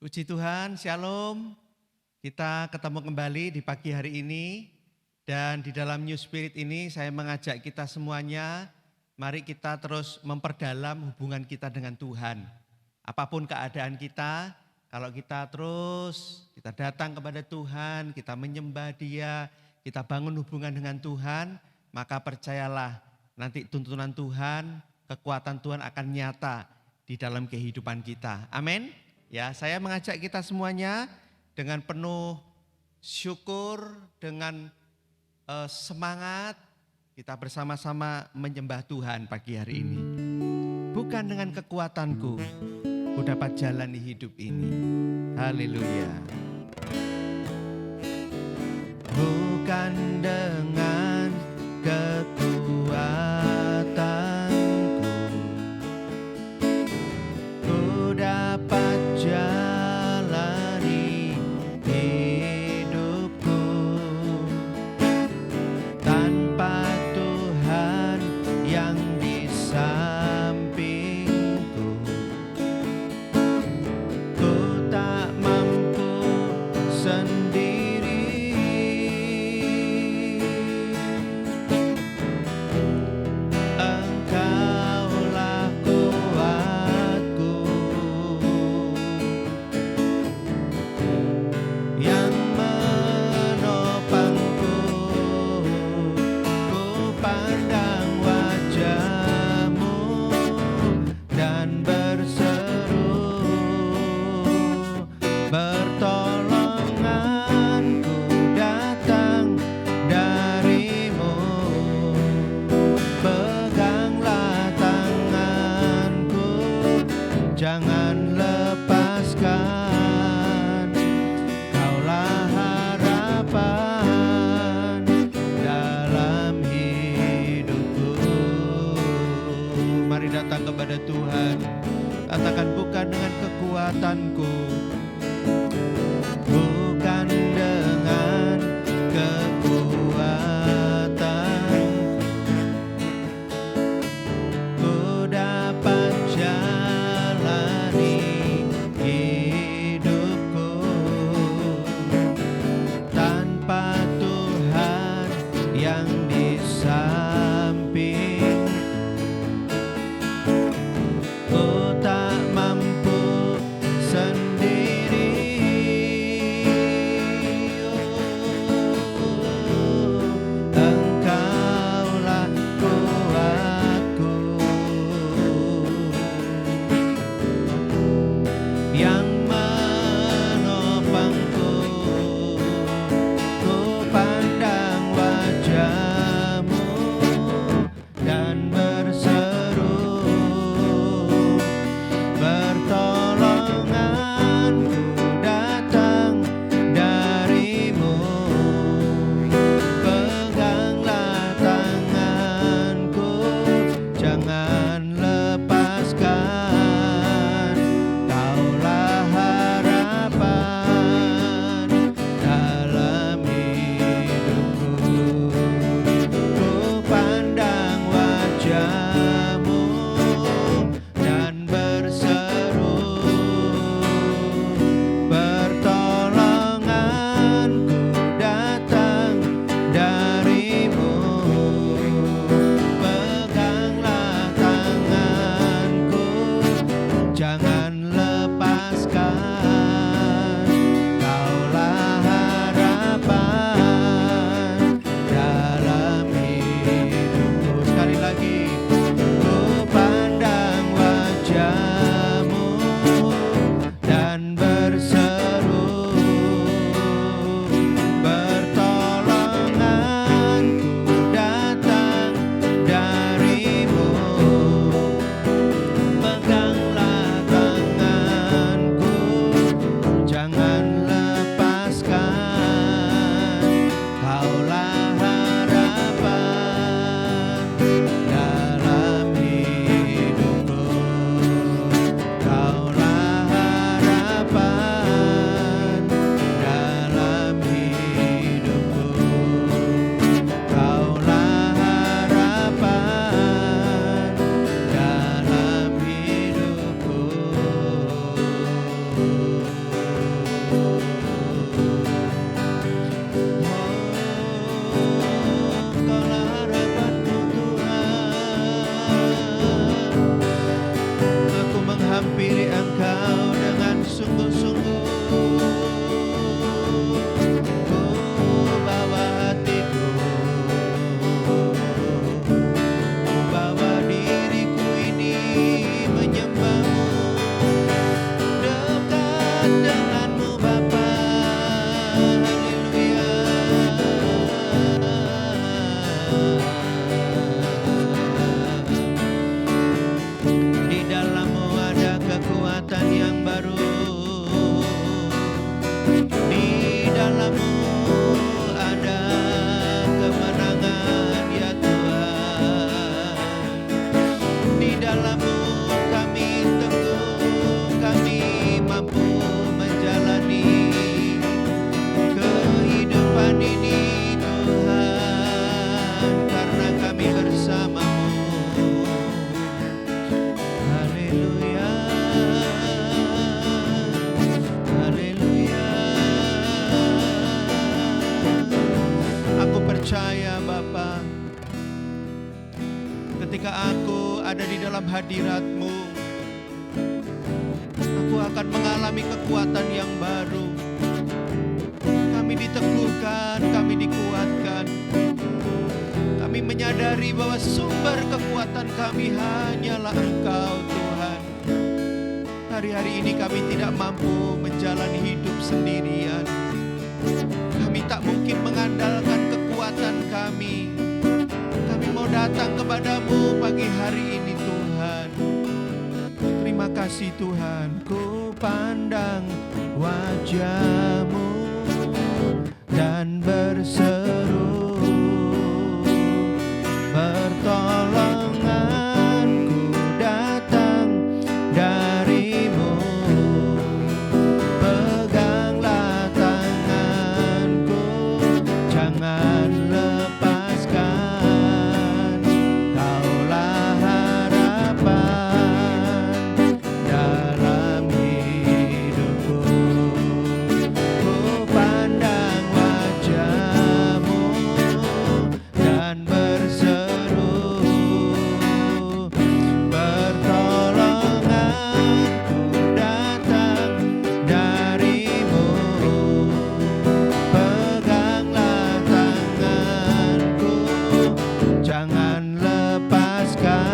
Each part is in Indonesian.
Puji Tuhan, Shalom. Kita ketemu kembali di pagi hari ini. Dan di dalam New Spirit ini saya mengajak kita semuanya, mari kita terus memperdalam hubungan kita dengan Tuhan. Apapun keadaan kita, kalau kita datang kepada Tuhan, kita menyembah Dia, kita bangun hubungan dengan Tuhan, maka percayalah nanti tuntunan Tuhan, kekuatan Tuhan akan nyata di dalam kehidupan kita. Amin. Ya, saya mengajak kita semuanya dengan penuh syukur, dengan semangat, kita bersama-sama menyembah Tuhan pagi hari ini. Bukan dengan kekuatanku, ku dapat jalani hidup ini. Haleluya. Bukan dengan kekuatanku, ku dapat jalani hidupku. Tanpa Tuhan yang di sampingku, ku tak mampu sendiri. Engkaulah kuatku yang menopangku. Ku pandang wajah-Mu dan berseru, pertolonganku datang dari-Mu. Peganglah tanganku, jangan lepaskan. Kaulah harapan dalam hidupku. Mari datang kepada Tuhan. Katakan, bukan dengan kekuatanku, bukan dengan kekuatanku, ku dapat jalani hidupku. Tanpa Tuhan yang di samping, ku tak mampu sendiri. Engkaulah kuatku yang menopangku. Ku pandang wajah-Mu Bapa. Ketika aku ada di dalam hadirat-Mu, aku akan mengalami kekuatan yang baru. Kami diteguhkan, kami dikuatkan. Kami menyadari bahwa sumber kekuatan kami hanyalah Engkau, Tuhan. Hari-hari ini kami tidak mampu menjalani hidup sendirian. Kami tak mungkin mengandalkan kekuatan kami. Kami mau datang kepadamu pagi hari ini, Tuhan. Terima kasih Tuhan. Ku pandang wajah-Mu dan berseru, pertolonganku datang dari-Mu. Peganglah tanganku, jangan lepaskan. Kaulah harapan dalam hidupku. Ku pandang wajah-Mu dan berseru, pertolonganku datang dari-Mu. Peganglah tanganku, jangan lepaskan.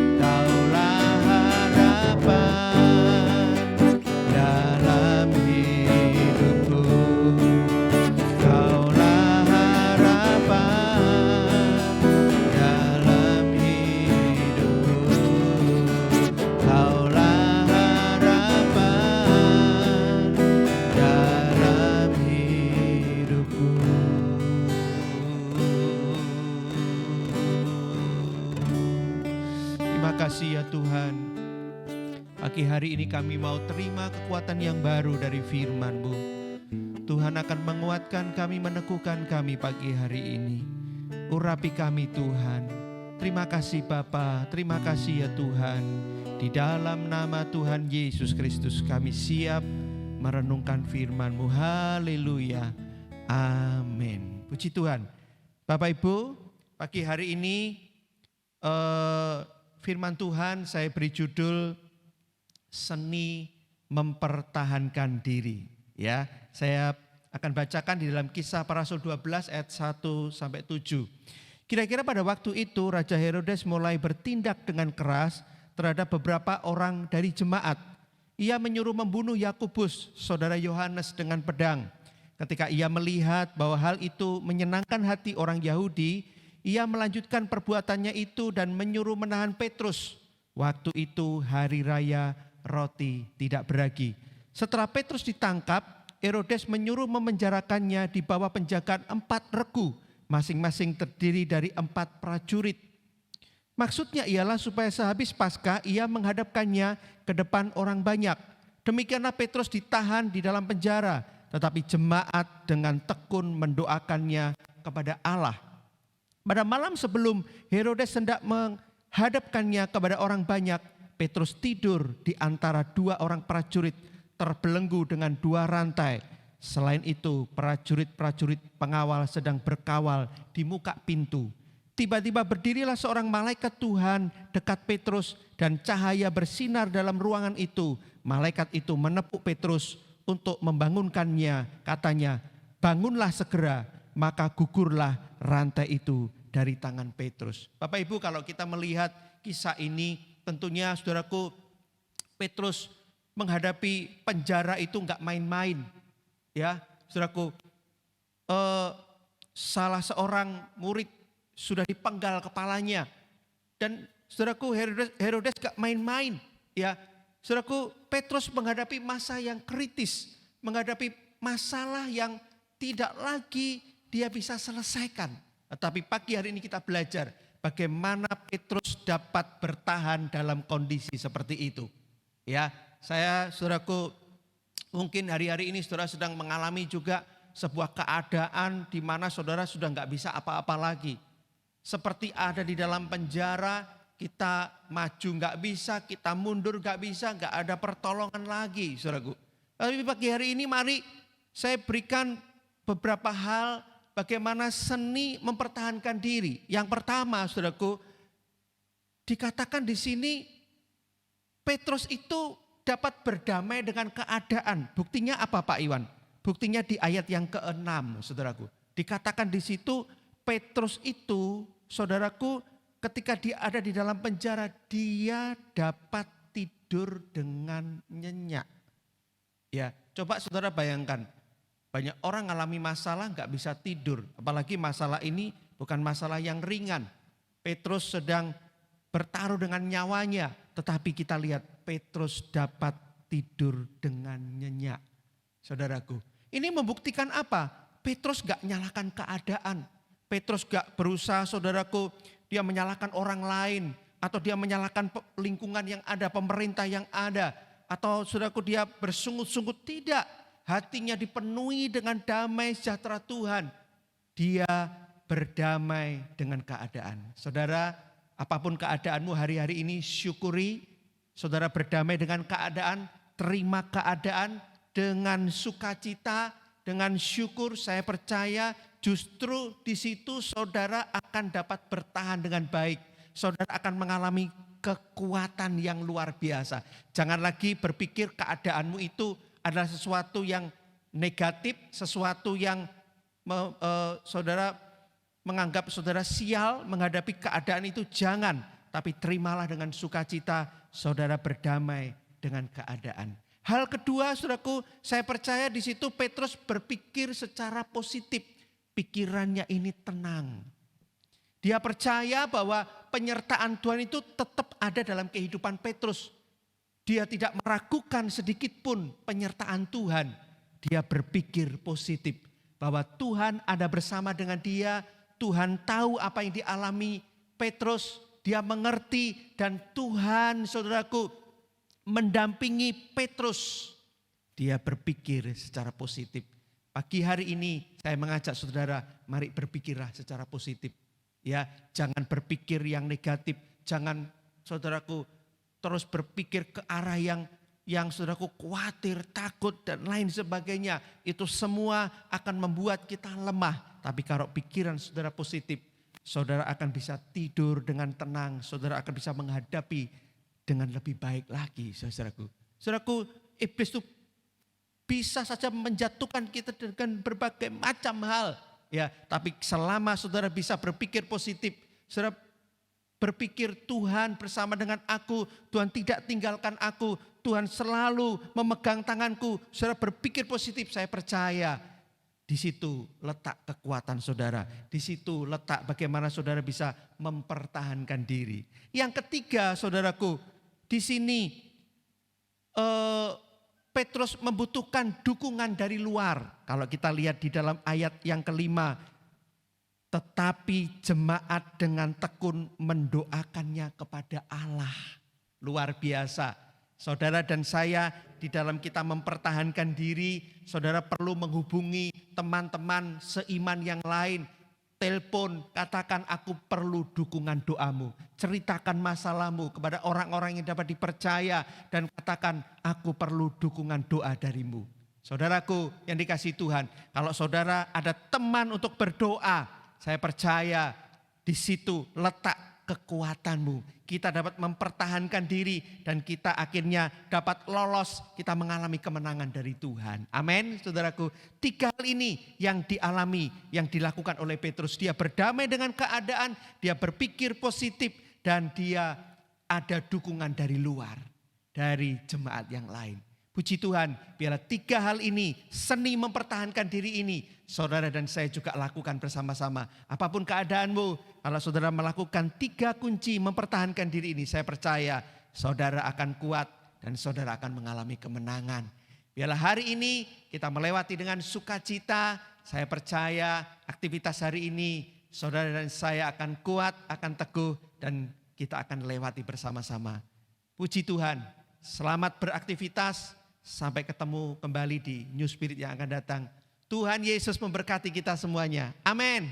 Kaulah harapan dalam hidupku. Kaulah harapan dalam hidupku. Kaulah harapan dalam hidupku. Terima kasih ya Tuhan. Pagi hari ini kami mau terima kekuatan yang baru dari firman-Mu. Tuhan akan menguatkan kami, meneguhkan kami pagi hari ini. Urapi kami Tuhan. Terima kasih Bapa, terima kasih ya Tuhan. Di dalam nama Tuhan Yesus Kristus kami siap merenungkan firman-Mu. Haleluya. Amin. Puji Tuhan. Bapak Ibu, pagi hari ini firman Tuhan saya beri judul seni mempertahankan diri. Ya, saya akan bacakan di dalam Kisah Para Rasul 12 ayat 1 sampai 7. Kira-kira pada waktu itu Raja Herodes mulai bertindak dengan keras terhadap beberapa orang dari jemaat. Ia menyuruh membunuh Yakobus, saudara Yohanes, dengan pedang. Ketika ia melihat bahwa hal itu menyenangkan hati orang Yahudi, ia melanjutkan perbuatannya itu dan menyuruh menahan Petrus. Waktu itu hari raya roti tidak beragi. Setelah Petrus ditangkap, Herodes menyuruh memenjarakannya di bawah penjagaan 4 regu, masing-masing terdiri dari 4 prajurit. Maksudnya ialah supaya sehabis Paskah ia menghadapkannya ke depan orang banyak. Demikianlah Petrus ditahan di dalam penjara, tetapi jemaat dengan tekun mendoakannya kepada Allah. Pada malam sebelum Herodes hendak menghadapkannya kepada orang banyak, Petrus tidur di antara 2 orang prajurit terbelenggu dengan 2 rantai. Selain itu, prajurit-prajurit pengawal sedang berkawal di muka pintu. Tiba-tiba berdirilah seorang malaikat Tuhan dekat Petrus dan cahaya bersinar dalam ruangan itu. Malaikat itu menepuk Petrus untuk membangunkannya. Katanya, bangunlah segera, maka gugurlah rantai itu dari tangan Petrus. Bapak Ibu, kalau kita melihat kisah ini, tentunya saudaraku, Petrus menghadapi penjara itu enggak main-main. Ya, saudaraku, salah seorang murid sudah dipenggal kepalanya. Dan saudaraku, Herodes gak main-main. Ya, saudaraku, Petrus menghadapi masa yang kritis, menghadapi masalah yang tidak lagi dia bisa selesaikan. Tetapi pagi hari ini kita belajar bagaimana Petrus dapat bertahan dalam kondisi seperti itu. Ya, saya saudaraku, mungkin hari-hari ini saudara sedang mengalami juga sebuah keadaan di mana saudara sudah gak bisa apa-apa lagi. Seperti ada di dalam penjara, kita maju gak bisa, kita mundur gak bisa, gak ada pertolongan lagi, saudaraku. Tapi pagi hari ini mari saya berikan beberapa hal, bagaimana seni mempertahankan diri. Yang pertama, saudaraku, dikatakan di sini Petrus itu dapat berdamai dengan keadaan. Buktinya apa Pak Iwan? Buktinya di ayat yang ke-6, saudaraku. Dikatakan di situ Petrus itu, saudaraku, ketika dia ada di dalam penjara, dia dapat tidur dengan nyenyak. Ya, coba saudara bayangkan, banyak orang mengalami masalah nggak bisa tidur. Apalagi masalah ini bukan masalah yang ringan. Petrus sedang bertaruh dengan nyawanya, tetapi kita lihat Petrus dapat tidur dengan nyenyak. Saudaraku, ini membuktikan apa? Petrus gak nyalahkan keadaan. Petrus gak berusaha, saudaraku, dia menyalahkan orang lain. Atau dia menyalahkan lingkungan yang ada, pemerintah yang ada. Atau saudaraku dia bersungut-sungut. Tidak, hatinya dipenuhi dengan damai sejahtera Tuhan. Dia berdamai dengan keadaan. Saudara, apapun keadaanmu hari-hari ini, syukuri. Saudara berdamai dengan keadaan, terima keadaan dengan sukacita, dengan syukur. Saya percaya justru di situ saudara akan dapat bertahan dengan baik. Saudara akan mengalami kekuatan yang luar biasa. Jangan lagi berpikir keadaanmu itu adalah sesuatu yang negatif, sesuatu yang saudara menganggap saudara sial menghadapi keadaan itu. Jangan, tapi terimalah dengan sukacita, saudara berdamai dengan keadaan. Hal kedua, saudaraku, saya percaya di situ Petrus berpikir secara positif. Pikirannya ini tenang. Dia percaya bahwa penyertaan Tuhan itu tetap ada dalam kehidupan Petrus. Dia tidak meragukan sedikit pun penyertaan Tuhan. Dia berpikir positif bahwa Tuhan ada bersama dengan dia. Tuhan tahu apa yang dialami Petrus. Dia mengerti dan Tuhan, saudaraku, mendampingi Petrus. Dia berpikir secara positif. Pagi hari ini saya mengajak saudara, mari berpikirlah secara positif. Ya, jangan berpikir yang negatif. Jangan, saudaraku, terus berpikir ke arah yang saudaraku khawatir, takut dan lain sebagainya. Itu semua akan membuat kita lemah. Tapi kalau pikiran saudara positif, saudara akan bisa tidur dengan tenang. Saudara akan bisa menghadapi dengan lebih baik lagi, saudaraku. Saudaraku, iblis itu bisa saja menjatuhkan kita dengan berbagai macam hal. Ya, tapi selama saudara bisa berpikir positif, saudara berpikir Tuhan bersama dengan aku, Tuhan tidak tinggalkan aku, Tuhan selalu memegang tanganku. Saudara berpikir positif, saya percaya di situ letak kekuatan saudara. Di situ letak bagaimana saudara bisa mempertahankan diri. Yang ketiga, saudaraku, di sini Petrus membutuhkan dukungan dari luar. Kalau kita lihat di dalam ayat yang kelima, tetapi jemaat dengan tekun mendoakannya kepada Allah. Luar biasa. Saudara dan saya di dalam kita mempertahankan diri, saudara perlu menghubungi teman-teman seiman yang lain. Telepon, katakan aku perlu dukungan doamu. Ceritakan masalahmu kepada orang-orang yang dapat dipercaya. Dan katakan aku perlu dukungan doa darimu. Saudaraku yang dikasihi Tuhan, kalau saudara ada teman untuk berdoa, saya percaya di situ letak kekuatanmu. Kita dapat mempertahankan diri dan kita akhirnya dapat lolos. Kita mengalami kemenangan dari Tuhan. Amin, saudaraku. 3 hal ini yang dialami, yang dilakukan oleh Petrus. Dia berdamai dengan keadaan, dia berpikir positif dan dia ada dukungan dari luar, dari jemaat yang lain. Puji Tuhan, biarlah 3 hal ini, seni mempertahankan diri ini, saudara dan saya juga lakukan bersama-sama. Apapun keadaanmu, kalau saudara melakukan 3 kunci mempertahankan diri ini, saya percaya saudara akan kuat dan saudara akan mengalami kemenangan. Biarlah hari ini kita melewati dengan sukacita. Saya percaya aktivitas hari ini saudara dan saya akan kuat, akan teguh dan kita akan lewati bersama-sama. Puji Tuhan, selamat beraktivitas. Sampai ketemu kembali di New Spirit yang akan datang. Tuhan Yesus memberkati kita semuanya. Amin.